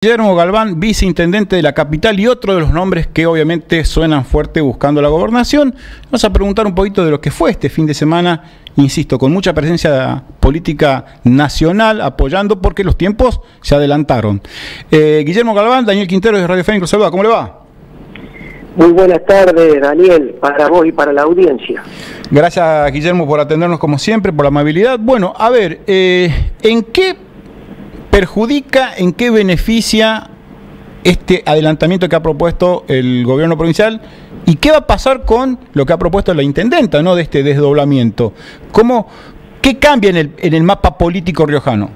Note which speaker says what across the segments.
Speaker 1: Guillermo Galván, viceintendente de la capital y otro de los nombres que obviamente suenan fuerte buscando la gobernación. Vamos a preguntar un poquito de lo que fue este fin de semana, insisto, con mucha presencia política nacional apoyando porque los tiempos se adelantaron. Guillermo Galván, Daniel Quintero de Radio Fénix, los saluda, ¿cómo le va?
Speaker 2: Muy buenas tardes, Daniel, para vos y para la audiencia.
Speaker 1: Gracias, Guillermo, por atendernos como siempre, por la amabilidad. Bueno, a ver, ¿en qué perjudica, en qué beneficia este adelantamiento que ha propuesto el gobierno provincial y qué va a pasar con lo que ha propuesto la intendenta, ¿no?, de este desdoblamiento? ¿Qué cambia en el mapa político riojano?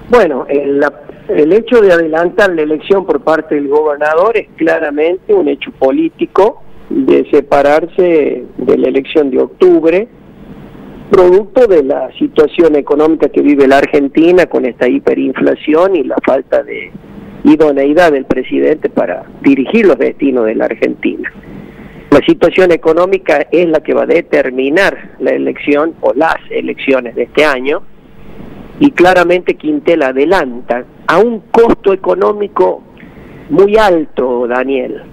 Speaker 1: Bueno,
Speaker 2: el hecho de adelantar la elección por parte del gobernador es claramente un hecho político de separarse de la elección de octubre, producto de la situación económica que vive la Argentina con esta hiperinflación y la falta de idoneidad del presidente para dirigir los destinos de la Argentina. La situación económica es la que va a determinar la elección o las elecciones de este año, y claramente Quintel adelanta a un costo económico muy alto, Daniel.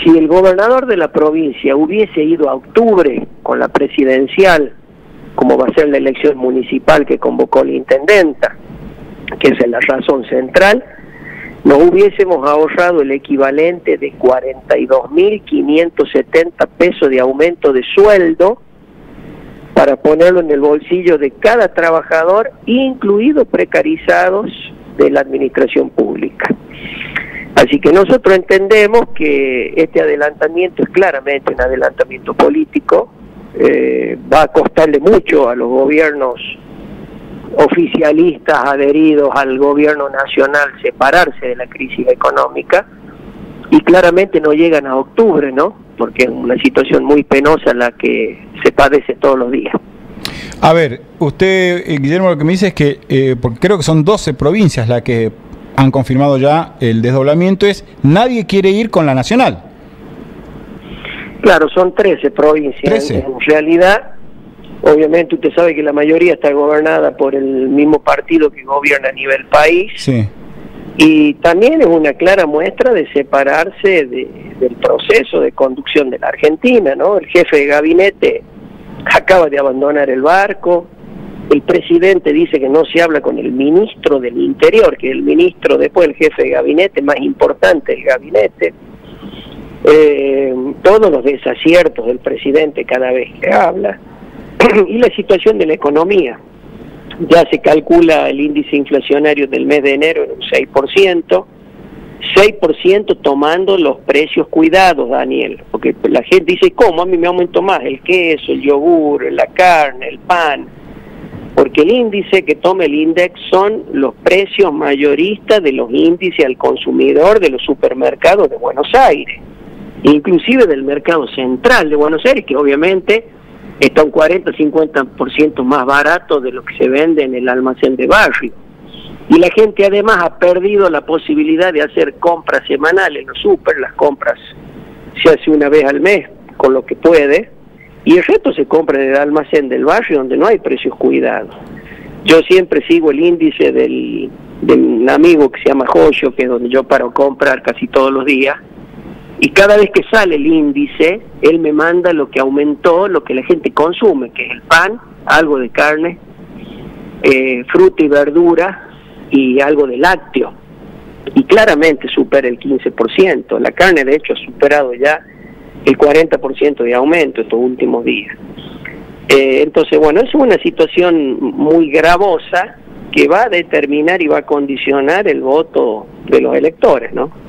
Speaker 2: Si el gobernador de la provincia hubiese ido a octubre con la presidencial, como va a ser la elección municipal que convocó la intendenta, que es la razón central, nos hubiésemos ahorrado el equivalente de 42.570 pesos de aumento de sueldo para ponerlo en el bolsillo de cada trabajador, incluidos precarizados de la administración pública. Así que nosotros entendemos que este adelantamiento es claramente un adelantamiento político. Va a costarle mucho a los gobiernos oficialistas adheridos al gobierno nacional separarse de la crisis económica, y claramente no llegan a octubre, ¿no?, porque es una situación muy penosa la que se padece todos los días.
Speaker 1: A ver, usted, Guillermo, lo que me dice es que, porque creo que son 12 provincias las que han confirmado ya el desdoblamiento, nadie quiere ir con la nacional.
Speaker 2: Claro, son 13 provincias. 13. En realidad, obviamente usted sabe que la mayoría está gobernada por el mismo partido que gobierna a nivel país. Sí. Y también es una clara muestra de separarse del proceso de conducción de la Argentina, ¿no? El jefe de gabinete acaba de abandonar el barco, el presidente dice que no se habla con el ministro del Interior, que es el ministro después del jefe de gabinete más importante del gabinete. Todos los desaciertos del presidente cada vez que habla, y la situación de la economía. Ya se calcula el índice inflacionario del mes de enero en un 6%, 6% tomando los precios cuidados, Daniel, porque la gente dice, ¿cómo? A mí me aumentó más el queso, el yogur, la carne, el pan, porque el índice que toma el INDEX son los precios mayoristas de los índices al consumidor de los supermercados de Buenos Aires, inclusive del mercado central de Buenos Aires, que obviamente está un 40-50% más barato de lo que se vende en el almacén de barrio. Y la gente además ha perdido la posibilidad de hacer compras semanales en los super. Las compras se hace una vez al mes con lo que puede, y el resto se compra en el almacén del barrio donde no hay precios cuidados. Yo siempre sigo el índice del amigo que se llama Joyo, que es donde yo paro a comprar casi todos los días, y cada vez que sale el índice, él me manda lo que aumentó, lo que la gente consume, que es el pan, algo de carne, fruta y verdura y algo de lácteo. Y claramente supera el 15%. La carne, de hecho, ha superado ya el 40% de aumento estos últimos días. Entonces, bueno, es una situación muy gravosa que va a determinar y va a condicionar el voto de los electores, ¿no?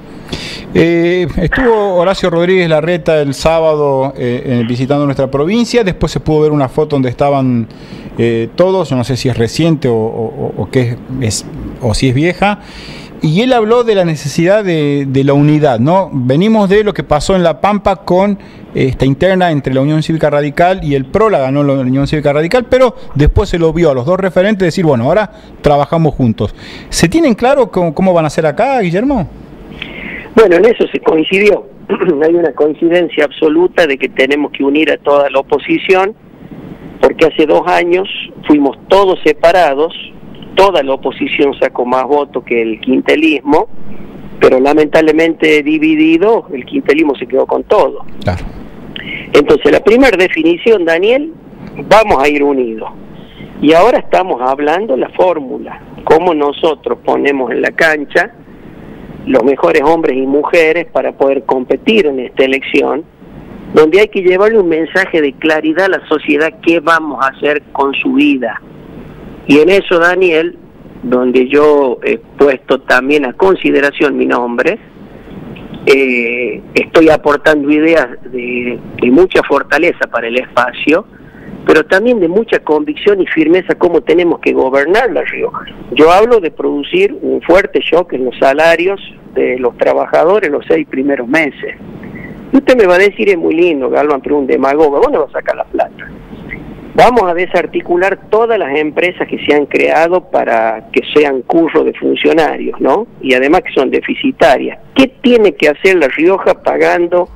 Speaker 1: Estuvo Horacio Rodríguez Larreta el sábado visitando nuestra provincia. Después se pudo ver una foto donde estaban todos, yo no sé si es reciente o si es vieja, y él habló de la necesidad de la unidad, ¿no? Venimos de lo que pasó en La Pampa con esta interna entre la Unión Cívica Radical y el PRO, la ganó la Unión Cívica Radical, pero después se lo vio a los dos referentes decir, bueno, ahora trabajamos juntos. ¿Se tienen claro cómo van a hacer acá, Guillermo?
Speaker 2: Bueno, en eso se coincidió. Hay una coincidencia absoluta de que tenemos que unir a toda la oposición, porque hace 2 años fuimos todos separados toda la oposición sacó más votos que el quintelismo, pero lamentablemente dividido, el quintelismo se quedó con todo.
Speaker 1: Claro.
Speaker 2: Entonces, la primera definición, Daniel, vamos a ir unidos. Y ahora estamos hablando la fórmula, cómo nosotros ponemos en la cancha los mejores hombres y mujeres para poder competir en esta elección, donde hay que llevarle un mensaje de claridad a la sociedad qué vamos a hacer con su vida. Y en eso, Daniel, donde yo he puesto también a consideración mi nombre, estoy aportando ideas de mucha fortaleza para el espacio, pero también de mucha convicción y firmeza cómo tenemos que gobernar La Rioja. Yo hablo de producir un fuerte shock en los salarios de los trabajadores los 6 primeros meses. Y usted me va a decir, es muy lindo, Galván, pero un demagogo, ¿dónde va a sacar la plata? Vamos a desarticular todas las empresas que se han creado para que sean cursos de funcionarios, ¿no? Y además que son deficitarias. ¿Qué tiene que hacer La Rioja pagando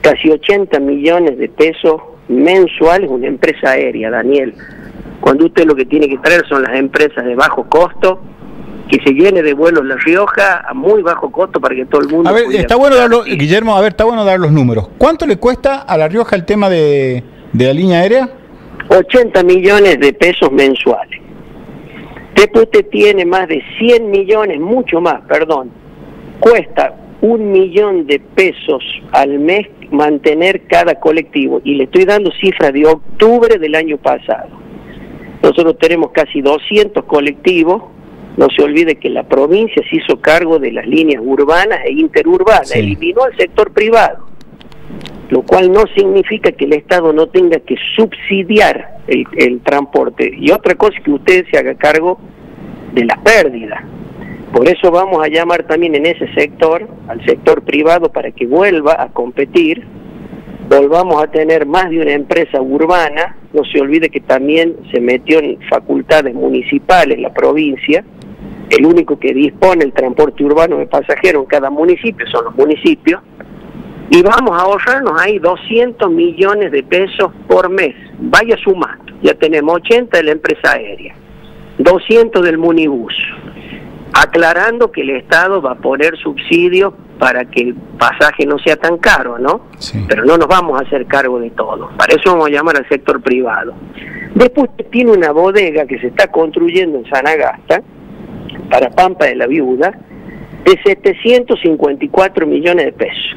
Speaker 2: casi 80 millones de pesos mensuales una empresa aérea, Daniel? Cuando usted lo que tiene que traer son las empresas de bajo costo, que se llene de vuelos La Rioja a muy bajo costo para que todo el mundo...
Speaker 1: A ver, está bueno darlo, Guillermo, a ver, está bueno dar los números. ¿Cuánto le cuesta a La Rioja el tema de la línea aérea?
Speaker 2: 80 millones de pesos mensuales. Después usted tiene más de 100 millones, mucho más, perdón. Cuesta 1 millón de pesos al mes mantener cada colectivo. Y le estoy dando cifras de octubre del año pasado. Nosotros tenemos casi 200 colectivos. No se olvide que la provincia se hizo cargo de las líneas urbanas e interurbanas. Sí. Eliminó al sector privado. Lo cual no significa que el Estado no tenga que subsidiar el transporte. Y otra cosa es que usted se haga cargo de las pérdidas. Por eso vamos a llamar también en ese sector, al sector privado, para que vuelva a competir. Volvamos a tener más de una empresa urbana. No se olvide que también se metió en facultades municipales la provincia. El único que dispone el transporte urbano de pasajeros en cada municipio son los municipios. Y vamos a ahorrarnos ahí 200 millones de pesos por mes. Vaya sumando. Ya tenemos 80 de la empresa aérea, 200 del munibús. Aclarando que el Estado va a poner subsidios para que el pasaje no sea tan caro, ¿no? Sí. Pero no nos vamos a hacer cargo de todo. Para eso vamos a llamar al sector privado. Después tiene una bodega que se está construyendo en Sanagasta, para Pampa de la Viuda, de 754 millones de pesos.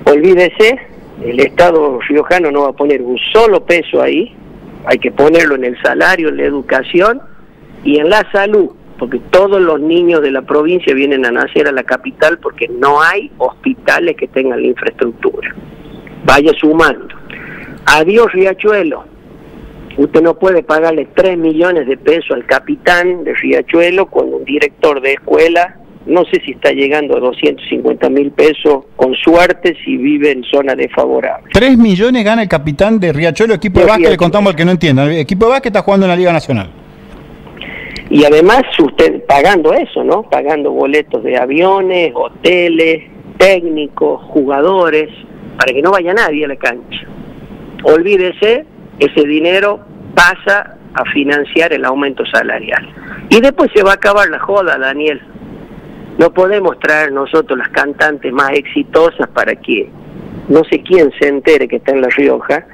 Speaker 2: Olvídese, el Estado riojano no va a poner un solo peso ahí, hay que ponerlo en el salario, en la educación y en la salud, porque todos los niños de la provincia vienen a nacer a la capital porque no hay hospitales que tengan la infraestructura. Vaya sumando. Adiós Riachuelo. Usted no puede pagarle 3 millones de pesos al capitán de Riachuelo cuando un director de escuela, no sé si está llegando a 250.000 pesos, con suerte, si vive en zona desfavorable.
Speaker 1: 3 millones gana el capitán de Riachuelo, equipo de básquet, le contamos al que no entienda. El equipo de básquet está jugando en la Liga Nacional.
Speaker 2: Y además usted pagando eso, ¿no? Pagando boletos de aviones, hoteles, técnicos, jugadores, para que no vaya nadie a la cancha. Olvídese, ese dinero pasa a financiar el aumento salarial. Y después se va a acabar la joda, Daniel. No podemos traer nosotros las cantantes más exitosas para que no sé quién se entere que está en La Rioja.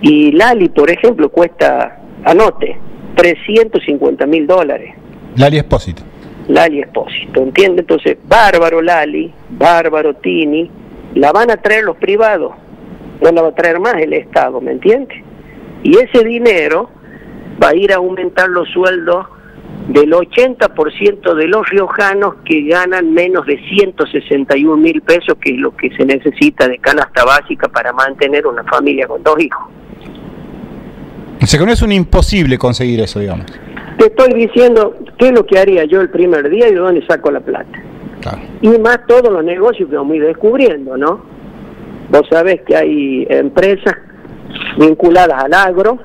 Speaker 2: Y Lali, por ejemplo, cuesta, anote, $350.000.
Speaker 1: Lali Espósito.
Speaker 2: Lali Espósito, ¿entiende? Entonces, bárbaro Lali, bárbaro Tini, la van a traer los privados, no la va a traer más el Estado, ¿me entiende? Y ese dinero va a ir a aumentar los sueldos del 80% de los riojanos que ganan menos de 161.000 pesos, que es lo que se necesita de canasta básica para mantener una familia con 2 hijos.
Speaker 1: O sea que no es un imposible conseguir eso, digamos.
Speaker 2: Te estoy diciendo qué es lo que haría yo el primer día y de dónde saco la plata. Claro. Y más todos los negocios que vamos a ir descubriendo, ¿no? Vos sabés que hay empresas vinculadas al agro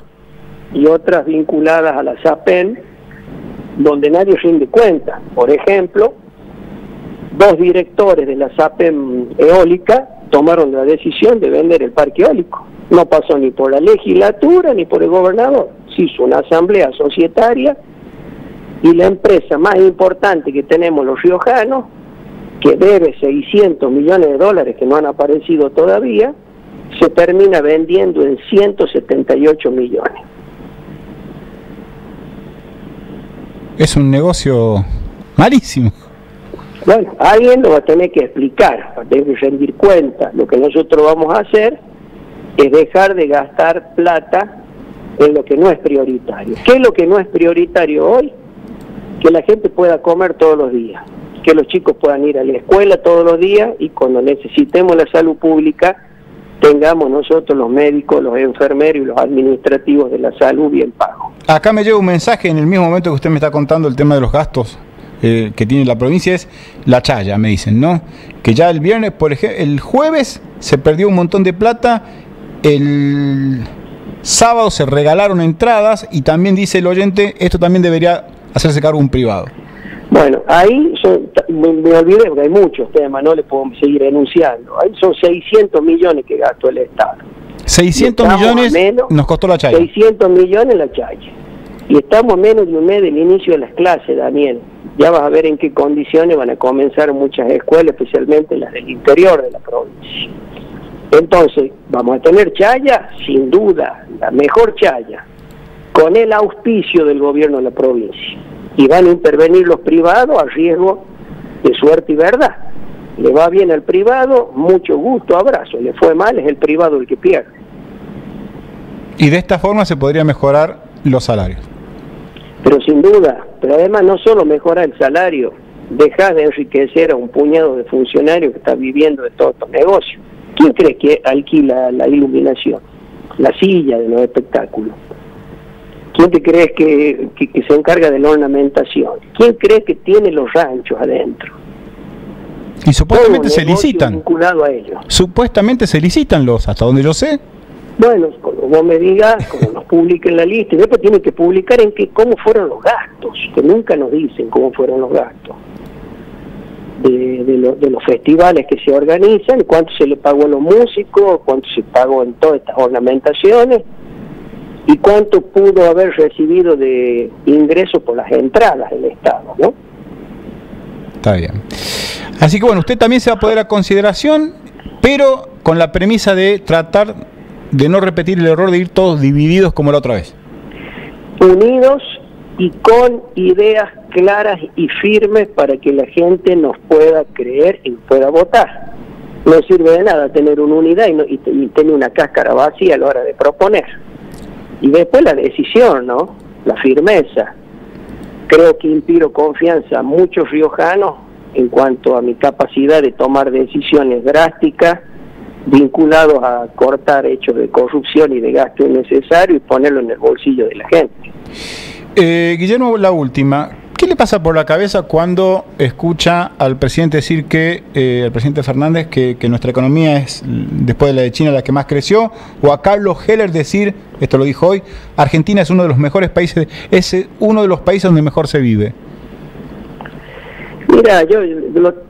Speaker 2: y otras vinculadas a la SAPEN, donde nadie rinde cuenta. Por ejemplo, 2 directores de la SAPEM eólica tomaron la decisión de vender el parque eólico. No pasó ni por la legislatura ni por el gobernador. se hizo una asamblea societaria y la empresa más importante que tenemos los riojanos, que debe 600 millones de dólares que no han aparecido todavía, se termina vendiendo en 178 millones.
Speaker 1: Es un negocio malísimo.
Speaker 2: Bueno, alguien lo va a tener que explicar, va a tener que rendir cuenta. Lo que nosotros vamos a hacer es dejar de gastar plata en lo que no es prioritario. ¿Qué es lo que no es prioritario hoy? Que la gente pueda comer todos los días, que los chicos puedan ir a la escuela todos los días y cuando necesitemos la salud pública tengamos nosotros los médicos, los enfermeros y los administrativos de la salud bien pagos.
Speaker 1: Acá me llega un mensaje en el mismo momento que usted me está contando el tema de los gastos que tiene la provincia, es la chaya, me dicen, ¿no? Que ya el viernes, por ejemplo, el jueves se perdió un montón de plata, el sábado se regalaron entradas y también dice el oyente, esto también debería hacerse cargo un privado.
Speaker 2: Bueno, ahí me olvidé porque hay muchos temas, no le puedo seguir enunciando. Ahí son 600 millones que gastó el Estado.
Speaker 1: 600 millones nos costó la chaya.
Speaker 2: 600 millones la chaya. Y estamos a menos de un mes del inicio de las clases, Daniel. Ya vas a ver en qué condiciones van a comenzar muchas escuelas, especialmente las del interior de la provincia. Entonces, ¿vamos a tener chaya? Sin duda, la mejor chaya, con el auspicio del gobierno de la provincia. Y van a intervenir los privados a riesgo de suerte y verdad. Le va bien al privado, mucho gusto, abrazo. Le fue mal, es el privado el que pierde.
Speaker 1: Y de esta forma se podría mejorar los salarios.
Speaker 2: Pero sin duda, pero además no solo mejorar el salario, dejar de enriquecer a un puñado de funcionarios que están viviendo de todos estos negocios. ¿Quién cree que alquila la iluminación? La silla de los espectáculos. ¿Quién te crees que se encarga de la ornamentación? ¿Quién cree que tiene los ranchos adentro?
Speaker 1: Y supuestamente se licitan.
Speaker 2: Vinculado a ellos.
Speaker 1: Supuestamente se licitan hasta donde yo sé.
Speaker 2: Bueno, como vos me digas, como nos publiquen la lista, y después tienen que publicar cómo fueron los gastos, que nunca nos dicen cómo fueron los gastos de los festivales que se organizan, cuánto se le pagó a los músicos, cuánto se pagó en todas estas ornamentaciones, y cuánto pudo haber recibido de ingresos por las entradas del Estado, ¿no?
Speaker 1: Está bien. Así que bueno, usted también se va a poner a consideración, pero con la premisa de tratar de no repetir el error de ir todos divididos como la otra vez.
Speaker 2: Unidos y con ideas claras y firmes para que la gente nos pueda creer y pueda votar. No sirve de nada tener una unidad y tener una cáscara vacía a la hora de proponer. Y después la decisión, ¿no? La firmeza. Creo que inspiro confianza a muchos riojanos en cuanto a mi capacidad de tomar decisiones drásticas vinculados a cortar hechos de corrupción y de gasto innecesario y ponerlo en el bolsillo de la gente.
Speaker 1: Guillermo, la última. ¿Qué le pasa por la cabeza cuando escucha al presidente decir al presidente Fernández que nuestra economía es, después de la de China, la que más creció? O a Carlos Heller decir, esto lo dijo hoy, Argentina es uno de los mejores países, es uno de los países donde mejor se vive.
Speaker 2: Mira, yo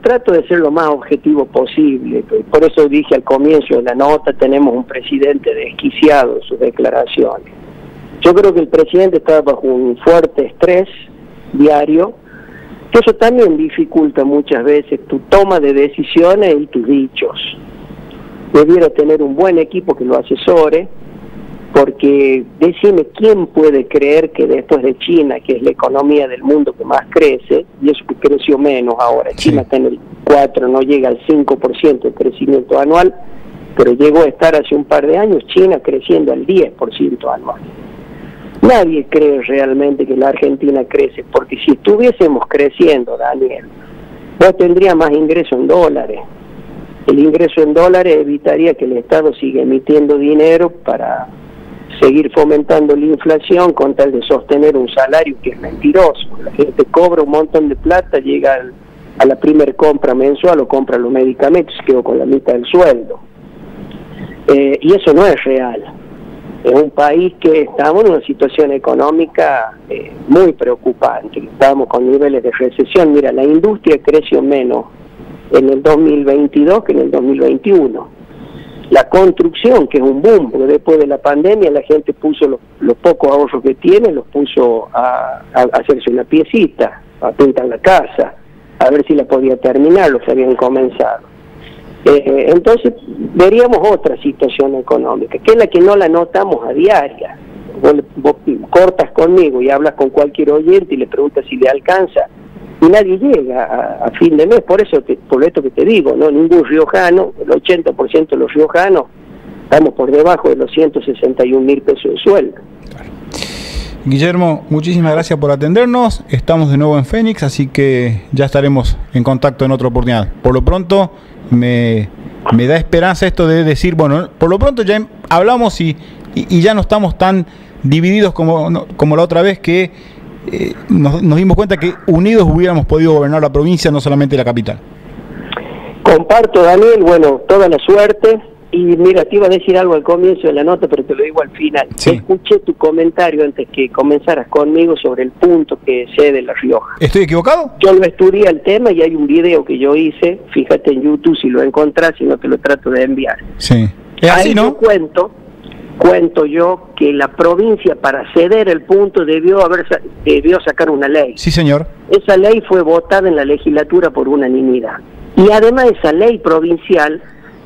Speaker 2: trato de ser lo más objetivo posible, por eso dije al comienzo de la nota, tenemos un presidente desquiciado en sus declaraciones. Yo creo que el presidente está bajo un fuerte estrés diario, que eso también dificulta muchas veces tu toma de decisiones y tus dichos. Debiera tener un buen equipo que lo asesore, porque decime quién puede creer que después de China, que es la economía del mundo que más crece, y eso que creció menos ahora, sí. China está en el 4, no llega al 5% de crecimiento anual, pero llegó a estar hace un par de años China creciendo al 10% anual. Nadie cree realmente que la Argentina crece, porque si estuviésemos creciendo, Daniel, vos tendrías más ingreso en dólares. El ingreso en dólares evitaría que el Estado siga emitiendo dinero para seguir fomentando la inflación con tal de sostener un salario que es mentiroso. La gente cobra un montón de plata, llega a la primer compra mensual o compra los medicamentos, quedó con la mitad del sueldo. Y eso no es real. Es un país que estamos en una situación económica muy preocupante, estamos con niveles de recesión. Mira, la industria creció menos en el 2022 que en el 2021. la construcción, que es un boom, porque después de la pandemia la gente puso los pocos ahorros que tiene, los puso a hacerse una piecita, a pintar la casa, a ver si la podía terminar, los que habían comenzado. Entonces veríamos otra situación económica, que es la que no la notamos a diaria. Vos cortas conmigo y hablas con cualquier oyente y le preguntas si le alcanza, y nadie llega a fin de mes. Por eso, por esto que te digo, no, ningún riojano, el 80% de los riojanos estamos por debajo de los 161.000 pesos de sueldo.
Speaker 1: Guillermo, muchísimas gracias por atendernos. Estamos de nuevo en Fénix, así que ya estaremos en contacto en otra oportunidad. Por lo pronto me da esperanza esto de decir, bueno, por lo pronto ya hablamos y ya no estamos tan divididos como la otra vez, que nos dimos cuenta que unidos hubiéramos podido gobernar la provincia, no solamente la capital.
Speaker 2: Comparto, Daniel, bueno, toda la suerte. Y mira, te iba a decir algo al comienzo de la nota, pero te lo digo al final.
Speaker 1: Sí.
Speaker 2: Escuché tu comentario antes que comenzaras conmigo sobre el punto que cede La Rioja.
Speaker 1: ¿Estoy equivocado?
Speaker 2: Yo lo estudié el tema y hay un video que yo hice, fíjate en YouTube si lo encontrás, si no te lo trato de enviar.
Speaker 1: Sí. Es así,
Speaker 2: ahí
Speaker 1: ¿no?
Speaker 2: Yo cuento yo que la provincia, para ceder el punto, debió sacar una ley.
Speaker 1: Sí, señor.
Speaker 2: Esa ley fue votada en la legislatura por unanimidad. Y además esa ley provincial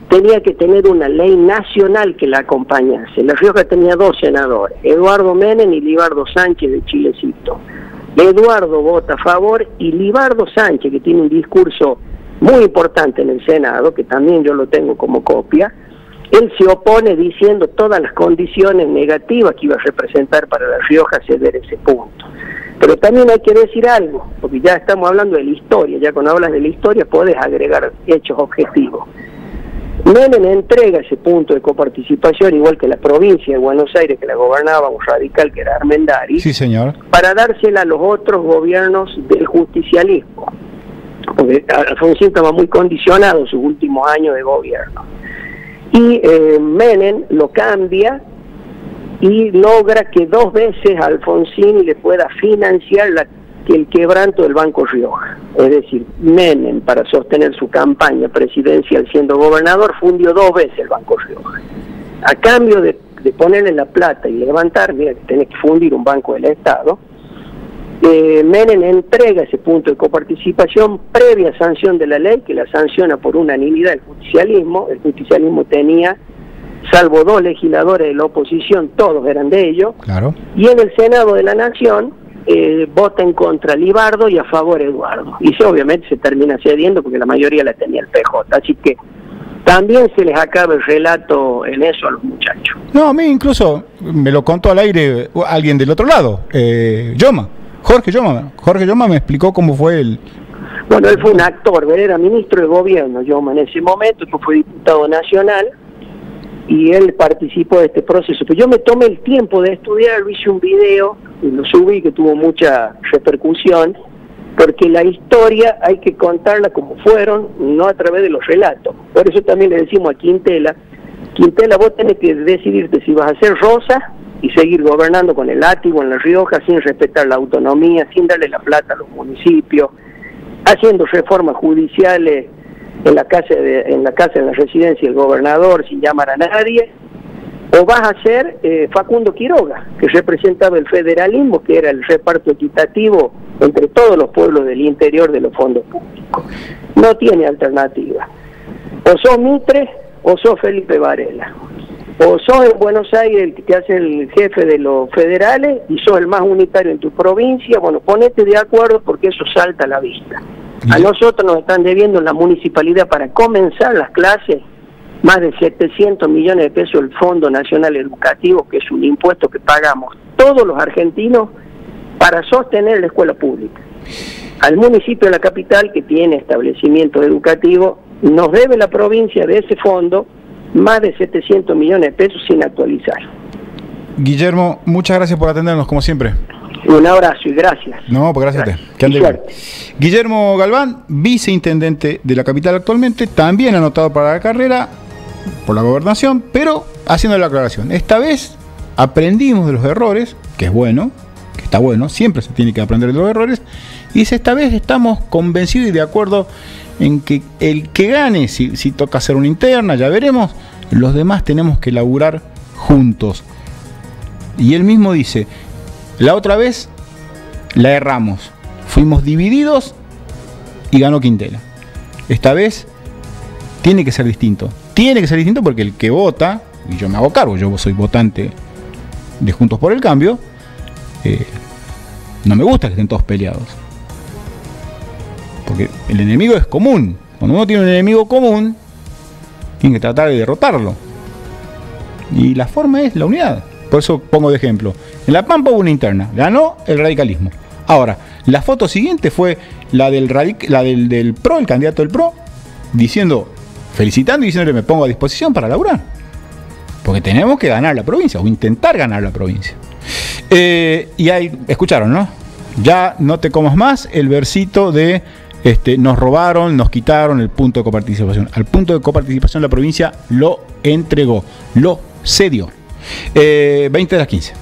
Speaker 2: tenía que tener una ley nacional que la acompañase. La Rioja tenía 2 senadores, Eduardo Menem y Libardo Sánchez de Chilecito. Eduardo vota a favor y Libardo Sánchez, que tiene un discurso muy importante en el Senado, que también yo lo tengo como copia, él se opone diciendo todas las condiciones negativas que iba a representar para La Rioja ceder ese punto. Pero también hay que decir algo, porque ya estamos hablando de la historia, ya cuando hablas de la historia podés agregar hechos objetivos. Menem entrega ese punto de coparticipación, igual que la provincia de Buenos Aires, que la gobernaba un radical que era Armendáriz,
Speaker 1: sí, señor,
Speaker 2: para dársela a los otros gobiernos del justicialismo, porque Alfonsín estaba muy condicionado en sus últimos años de gobierno. Y Menem lo cambia y logra que 2 veces a Alfonsín le pueda financiar el quebranto del Banco Rioja. Es decir, Menem, para sostener su campaña presidencial siendo gobernador, fundió 2 veces el Banco Rioja. A cambio de ponerle la plata y levantar, mira que tenés que fundir un banco del Estado, Menem entrega ese punto de coparticipación previa sanción de la ley, que la sanciona por unanimidad el justicialismo. El justicialismo tenía, salvo 2 legisladores de la oposición, todos eran de ellos.
Speaker 1: Claro.
Speaker 2: Y en el Senado de la Nación vota en contra Libardo y a favor Eduardo. Y eso obviamente se termina cediendo porque la mayoría la tenía el PJ. Así que también se les acaba el relato en eso a los muchachos.
Speaker 1: No, a mí incluso me lo contó al aire alguien del otro lado, Jorge Yoma me explicó cómo fue el...
Speaker 2: Bueno, él fue un actor, él era ministro de gobierno, Yoma, en ese momento, después fue diputado nacional, y él participó de este proceso. Pero yo me tomé el tiempo de estudiarlo, hice un video, y lo subí, que tuvo mucha repercusión, porque la historia hay que contarla como fueron, no a través de los relatos. Por eso también le decimos a Quintela, vos tenés que decidirte si vas a ser Rosa y seguir gobernando con el látigo en La Rioja sin respetar la autonomía, sin darle la plata a los municipios, haciendo reformas judiciales en la casa, en la residencia del gobernador sin llamar a nadie, o vas a ser Facundo Quiroga, que representaba el federalismo, que era el reparto equitativo entre todos los pueblos del interior de los fondos públicos. No tiene alternativa. O sos Mitre o sos Felipe Varela. O sos en Buenos Aires el que te hace el jefe de los federales y sos el más unitario en tu provincia. Bueno, ponete de acuerdo porque eso salta a la vista. A nosotros nos están debiendo en la municipalidad para comenzar las clases más de 700 millones de pesos el Fondo Nacional Educativo, que es un impuesto que pagamos todos los argentinos para sostener la escuela pública. Al municipio de la capital, que tiene establecimientos educativos, nos debe la provincia de ese fondo más de 700 millones de pesos sin actualizar.
Speaker 1: Guillermo, muchas gracias por atendernos, como siempre.
Speaker 2: Un abrazo y gracias.
Speaker 1: No, pues gracias a ti. Que ande bien. Guillermo Galván, viceintendente de la capital actualmente, también anotado para la carrera por la gobernación, pero haciendo la aclaración. Esta vez aprendimos de los errores, que es bueno, que está bueno, siempre se tiene que aprender de los errores, y esta vez estamos convencidos y de acuerdo en que el que gane, si toca hacer una interna, ya veremos, Los demás tenemos que laburar juntos. Y él mismo dice, la otra vez la erramos, fuimos divididos y ganó Quintela. Esta vez tiene que ser distinto. Tiene que ser distinto porque el que vota, y yo me hago cargo, yo soy votante de Juntos por el Cambio, no me gusta que estén todos peleados. Porque el enemigo es común. Cuando uno tiene un enemigo común, tiene que tratar de derrotarlo. Y la forma es la unidad. Por eso pongo de ejemplo. En La Pampa hubo una interna. Ganó el radicalismo. Ahora, la foto siguiente fue la del PRO, el candidato del PRO, felicitando y diciéndole me pongo a disposición para laburar. Porque tenemos que ganar la provincia, o intentar ganar la provincia. Y ahí, escucharon, ¿no? Ya no te comas más el versito de nos robaron, nos quitaron el punto de coparticipación. Al punto de coparticipación la provincia lo entregó, lo cedió. 20 de las 15.